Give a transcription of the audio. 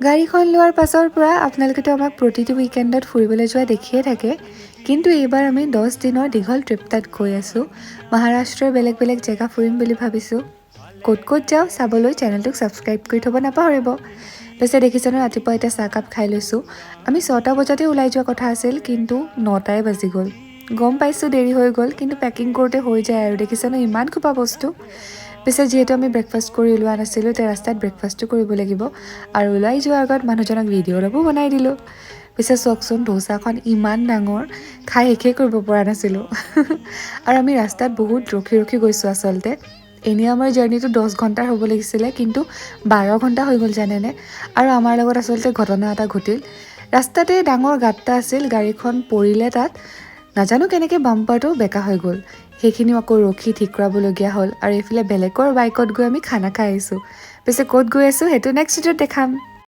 গাড়ীখন লোৱাৰ পাছৰ পৰা আপোনালোকেতো আমাক প্ৰতিটো উইকেণ্ডত ফুৰিবলৈ যোৱা দেখিয়ে থাকে, কিন্তু এইবাৰ আমি 10 দিনৰ দীঘল ট্ৰিপ তাত গৈ আছোঁ। মহাৰাষ্ট্ৰৰ বেলেগ বেলেগ জেগা ফুৰিম বুলি ভাবিছোঁ। ক'ত ক'ত যাওঁ চাবলৈ চেনেলটোক ছাবস্ক্ৰাইব কৰি থ'ব নাপাহৰিব। পিছে দেখিছেনে ৰাতিপুৱা এতিয়া চাহকাপ খাই লৈছোঁ। আমি 6টা বজাতে ওলাই যোৱা কথা আছিল, কিন্তু 9টাই বাজি গ'ল। গম পাইছোঁ দেৰি হৈ গ'ল, কিন্তু পেকিং কৰোঁতে হৈ যায় আৰু দেখিছেনে ইমান খোপা বস্তু। পিছে যিহেতু আমি ব্ৰেকফাষ্ট কৰি ওলোৱা নাছিলোঁ, এতিয়া ৰাস্তাত ব্ৰেকফাষ্টটো কৰিব লাগিব আৰু ওলাই যোৱাৰ আগত মানুহজনক ভিডিঅ' অলপো বনাই দিলোঁ। পিছে চাওকচোন ডোচাখন ইমান ডাঙৰ, খাই শেষেই কৰিব পৰা নাছিলোঁ। আৰু আমি ৰাস্তাত বহুত ৰখি ৰখি গৈছোঁ আচলতে। এনেই আমাৰ জাৰ্ণিটো 10 ঘণ্টাৰ হ'ব লাগিছিলে, কিন্তু 12 ঘণ্টা হৈ গ'ল জানেনে। আৰু আমাৰ লগত আচলতে ঘটনা এটা ঘটিল। ৰাস্তাতে ডাঙৰ গাঁত এটা আছিল, গাড়ীখন পৰিলে তাত। নাজানো কেনেকৈ বাম্পাৰটো বেকা হৈ গ'ল। সেইখিনিও আকৌ ৰখি ঠিক কৰাবলগীয়া হ'ল আৰু এইফালে বেলেগৰ বাইকত গৈ আমি খানা খাই আহিছোঁ। পিছে ক'ত গৈ আছোঁ সেইটো নেক্সট ভিডিঅ'ত দেখাম।